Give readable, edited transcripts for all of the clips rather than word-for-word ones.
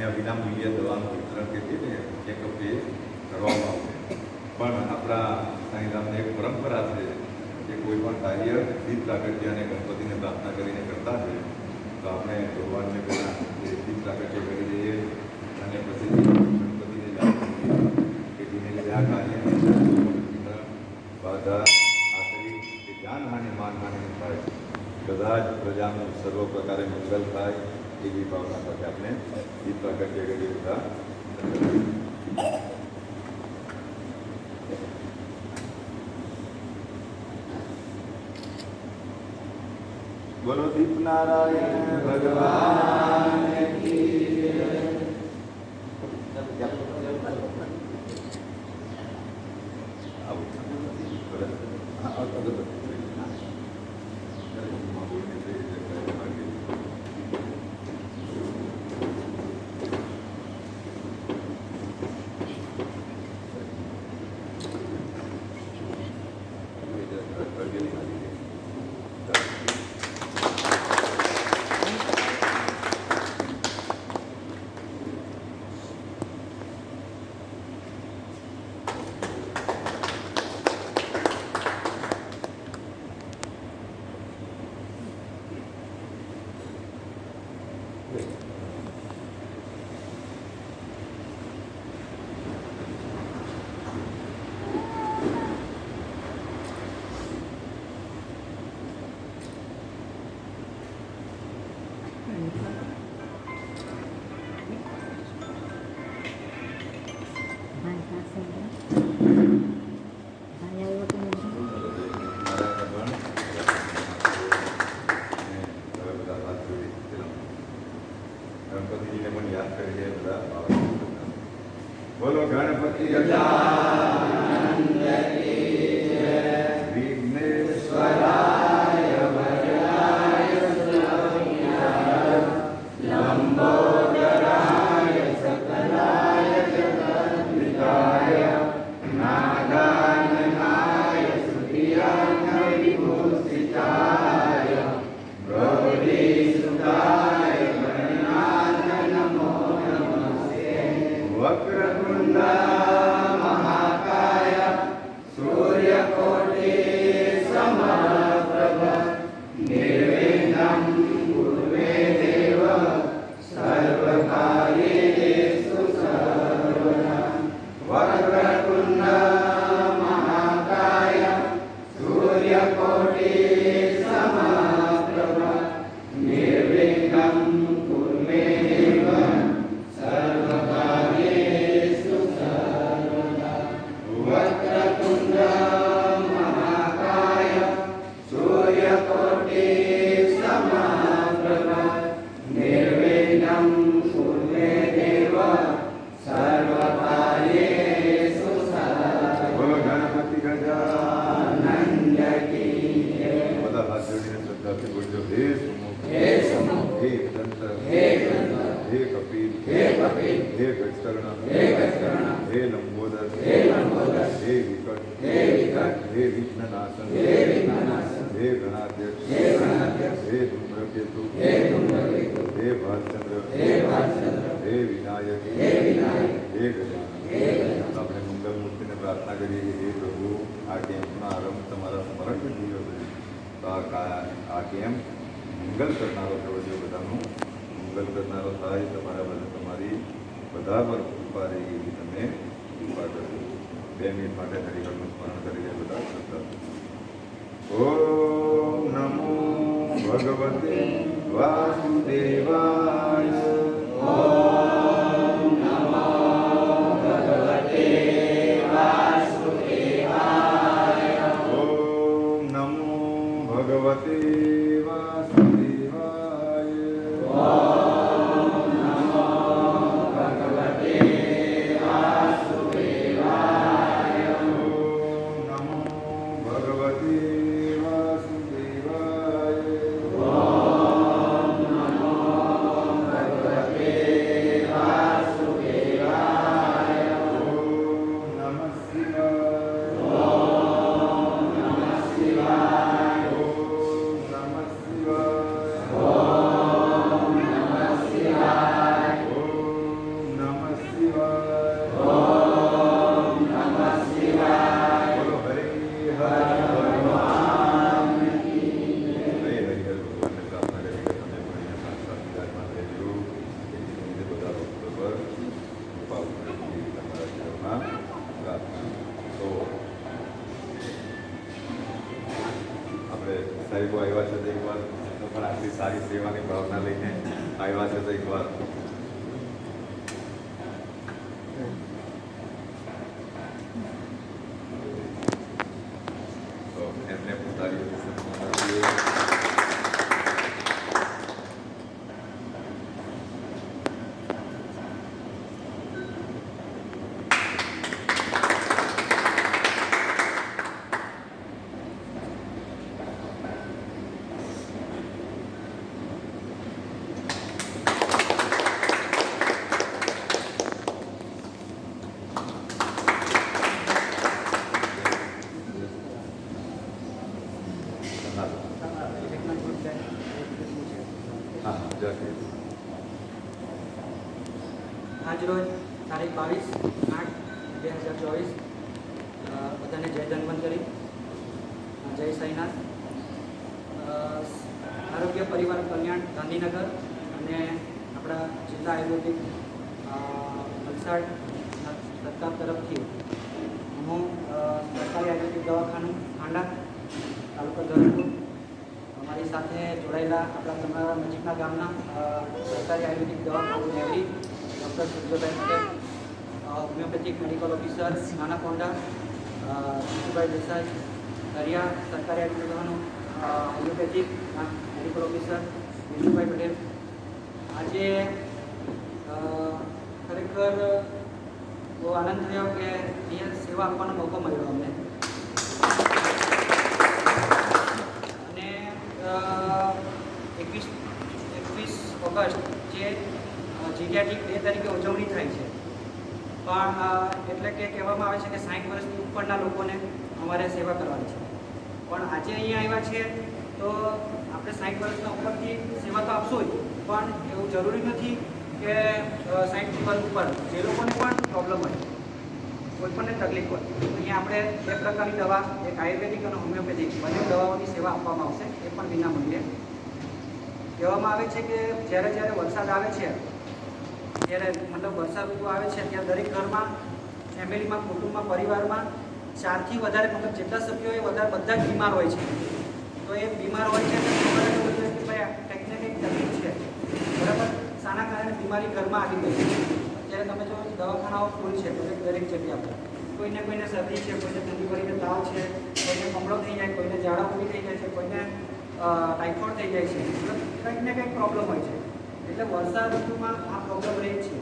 અહીંયા વિનામૂલ્યે દવાનું વિતરણ કરી ને ચેકઅપ એ કરવામાં આવશે. પણ આપણા સાંઈધામની એક પરંપરા છે કે કોઈ પણ કાર્ય દીપ પ્રાગટ્ય અને ગણપતિને પ્રાર્થના કરીને કરતા હોય તો આપણે ભગવાનને પહેલાં દીપ પ્રાગટ્ય કરી દઈએ અને પછી ગણપતિને યાદ કરીએ કે જેને લીધે આ કાર્યની બાધા આખરી કે જાનહાનિ માનહાનિ થાય, બધા જ પ્રજાનું સર્વ પ્રકારે મંગલ થાય એવી ભાવના સાથે આપણે દીપ પ્રાગટ્ય કરીએ બધા. બોલો દીપ નારાયણ ભગવાન કી જય. ગણપતિજીને પણ યાદ કરીએ બધા. બોલો ગણપતિ ગજાનન કી જય. વિઘ્નેશ્વરાય વરદાય સુરભિયાય લંબોદરાય સકલાય જગદ્વિતાય નાગાનનાય સુખિયાય વિભૂષિતાય ગૌરીસુતાય વક્રતુંડ મહાકાય સૂર્યકોટિ સમપ્રભ નિર્વિઘ્नं કુરુ મે દેવ સર્વકાર્યેષુ સર્વદા. વક્રતુંડ મહાકાય સૂર્યકોટિ સમપ્રભ નિર્વિઘ્नं કુરુ મે દેવ સર્વકાર્યેષુ સર્વદા. વક્રતુંડ મહાકાય સૂર્યકોટિ સમપ્રભ નિર્વિઘ્नं કુરુ મે દેવ સર્વકાર્યેષુ સર્વદા. બોલો ગણપતિ ગજાનન કી જય. બધા હાથ જોડીને શ્રદ્ધાથી બોલજો. હે સુમુખ, હે સુમુખ, હે દંત, હે દંત, હે કપિલ, હે કપિલ, હે ગજકર્ણ, હે ગજકર્ણ, હે લંબોદર, હે લંબોદર, હે વિકટ, હે વિકટ, હે વિઘ્નનાશન, હે વિઘ્નનાશન, હે ગણાધ્યક્ષ, હે ગણાધ્યક્ષ, હે ધૂમ્રકેતુ, હે ધૂમ્રકેતુ, હે ભાલચંદ્ર, હે ભાલચંદ્ર, હે વિનાયક, હે વિનાયક, હે ગજાનન, હે ગજાનન. આપણે મંગલ મૂર્તિને પ્રાર્થના કરીએ કે હે પ્રભુ આ કેમ્પનો આરંભ તમારા સ્મરણ થયો છે તો આ કેમ્પ મંગલ કરનારો થયો છે, બધાનું મંગલ કરનારો થાય. તમારા બધા તમારી બધા પર કૃપા રહી એવી તમે કૃપા કરજો. 2 મિનિટ માટે હરિહરનું સ્મરણ કરીએ બધા શ્રદ્ધા. ઓમ નમો ભગવતે વાસુદેવાય. ઓમ નમો ભગવતે વાસુદેવાય. ઓમ નમો ભગવતે વાસુદેવાય. ઓમ નમો ભગવતે વાસુદેવાય. ઓમ નમો ભગવતે વાસુદેવાય. ઓમ નમો ભગવતે સાહેબો આવ્યા છે તો એકવાર તો પણ આટલી સારી સેવાની ભાવના લઈને આવ્યા છે તો એકવાર તો એમને પોતાની સન્માન આપીએ. આજરોજ તારીખ 22/8/2024 બધાને જય ધન્વંતરી, જય સાઈનાથ. આરોગ્ય પરિવાર કલ્યાણ ગાંધીનગર અને આપણા જિલ્લા આયુર્વેદિક વલસાડ સરકાર તરફથી હું સરકારી આયુર્વેદિક દવાખાનું ખાંડા તાલુકા ધરમપુર અમારી સાથે જોડાયેલા આપણા તમારા નજીકના ગામના સરકારી આયુર્વેદિક દવાખાનું Nevari doctor Suryabhai Patel, homeopathic medical officer Nanakonda, Jitubhai Desai, Dariya સરકારી આયુર્વેદિક દવાનું homeopathic medical officer Jitubhai Patel. આજે ખરેખર બહુ આનંદ થયો કે અહીંયા સેવા આપવાનો મોકો મળ્યો અમને. અને 21 ઓગસ્ટ જે જીડિયાટિક ડે તરીકે ઉજવણી થાય છે, પણ એટલે કે કહેવામાં આવે છે કે 60 વર્ષથી ઉપરના લોકોને અમારે સેવા કરવાની છે. પણ આજે અહીંયા આવ્યા છીએ તો આપણે 60 વર્ષના ઉપરથી સેવા તો આપશું જ, પણ એવું જરૂરી નથી કે 60 વર્ષ ઉપર જે લોકોને પણ પ્રોબ્લેમ હોય, કોઈ પણને તકલીફ હોય, અહીંયા આપણે 2 પ્રકારની દવા, એક આયુર્વેદિક અને હોમિયોપેથિક બંને દવાઓની સેવા આપવામાં આવશે, એ પણ વિના મૂલ્યે. કહેવામાં આવે છે કે જ્યારે વરસાદ આવે છે, જ્યારે મતલબ વરસાદ ઋતુ આવે છે ત્યારે દરેક ઘરમાં, ફેમિલીમાં, કુટુંબમાં, પરિવારમાં 4થી વધારે મતલબ જેટલા સભ્યો હોય વધારે બધા જ બીમાર હોય છે. તો એ બીમાર હોય છે તો ખબર હોય છે કે ભાઈ કંઈક ને કંઈક તકલીફ છે, બરાબર. શાના કારણે બીમારી ઘરમાં આવી ગઈ છે. અત્યારે તમે જો દવાખાનાઓ ફૂલ છે દરેક જગ્યા પર. કોઈને શરદી છે, કોઈને ઠંડી પડીને તાવ છે, કોઈને કમળો થઈ જાય, કોઈને ઝાડા ઉલટી થઈ જાય છે, કોઈને ટાઇફોઇડ થઈ જાય છે, મતલબ કંઈક ને કંઈક પ્રોબ્લેમ હોય છે. એટલે વરસાદ ઋતુમાં આ પ્રોબ્લેમ રહે છે.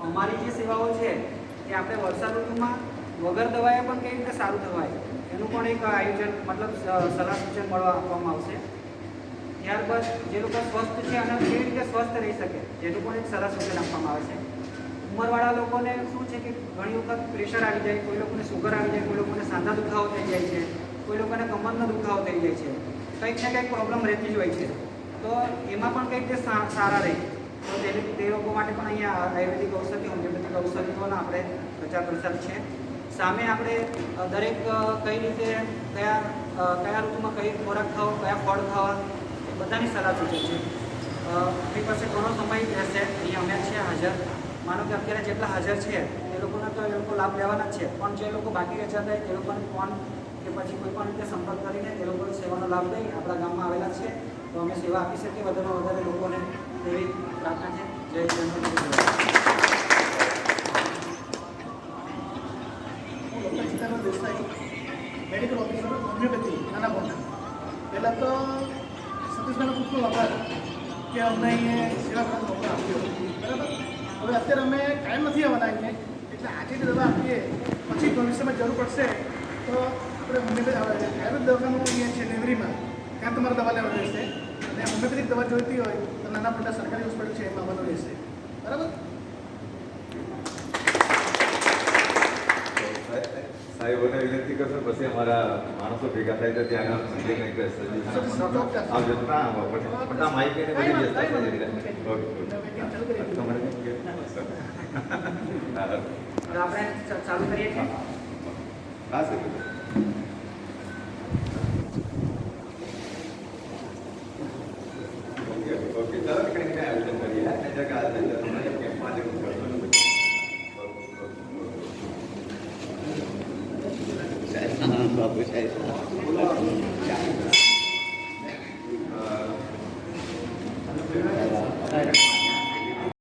અમારી જે સેવાઓ છે કે આપણે વરસાદ ઋતુમાં વગર દવાએ પણ કઈ રીતે સારું થવાય એનું પણ એક આયોજન મતલબ સલાહ સૂચન મળવા આપવામાં આવશે. ત્યારબાદ જે લોકો સ્વસ્થ છે અને કેવી રીતે સ્વસ્થ રહી શકે જેનું પણ એક સલાહ સૂચન આપવામાં આવે છે. ઉંમરવાળા લોકોને શું છે કે ઘણી વખત પ્રેશર આવી જાય, કોઈ લોકોને સુગર આવી જાય, કોઈ લોકોને સાંધા દુખાવો થઈ જાય છે, કોઈ લોકોને કમરનો દુખાવો થઈ જાય છે, કંઈક ને કંઈક પ્રોબ્લેમ રહેતી જ હોય છે. તો એમાં પણ કંઈક રીતે સારા રહે તો તે લોકો માટે પણ અહીંયા આયુર્વેદિક ઔષધિ, હોમિયોપેથિક ઔષધિઓનો આપણે પ્રચાર પ્રસાર છે. સામે આપણે દરેક કઈ રીતે કયા ઋતુમાં કઈ ખોરાક ખાવો, કયા ફળ ખાવા, એ બધાની સલાહ સૂચન છે. આપણી પાસે ઘણો સમય રહેશે, અહીંયા અમે છીએ હાજર. માનો કે અત્યારે જેટલા હાજર છે એ લોકોને તો એ લોકો લાભ લેવાના જ છે, પણ જે લોકો બાકી રહેતા હોય એ લોકોને ફોન કે પછી કોઈ પણ રીતે સંપર્ક કરીને એ લોકોને સેવાનો લાભ લઈ આપણા ગામમાં આવેલા છે તો અમે સેવા આપી શકીએ વધારેમાં વધારે લોકોને, એવી પ્રાર્થના છે. જય દેસાઈ, મેડિકલ ઓફિસર, હોમિયોપેથી નાનાકોંડા. પહેલાં તો સતીશભાઈનો ખૂબ ખૂબ આભાર કે અમને અહીંયા સેવા કરવાનો મોકો આપ્યો, બરાબર. હવે અત્યારે અમે કાયમ નથી આવવાના અહીંયા, એટલે આજે જ દવા આપીએ, પછી ભવિષ્યમાં જરૂર પડશે તો આપણે આયુર્વેદ દવાખાનું અહીંયા છે નેવરીમાં, ત્યાં તમારે દવા લેવા રહેશે. અને હોમિયોપેથિક દવા જોઈતી હોય તો નાના મોટા સરકારી હોસ્પિટલ છે એમાં આવવાનું રહેશે, બરાબર. સાહેબોને વિનંતી કરશો, પછી અમારા માણસો ભેગા થાય તો ત્યાં આગળ કંઈક આવજો. ના પણ આ માઇક એને બધી વ્યસ્ત તમારે આપણે ચાલુ કરીએ છીએ. હા સર. ઓકે ચાલો કંઈક આયોજન કરીએ. કેમ્પમાં જેવું કરશો ને બાબુ સાહેબ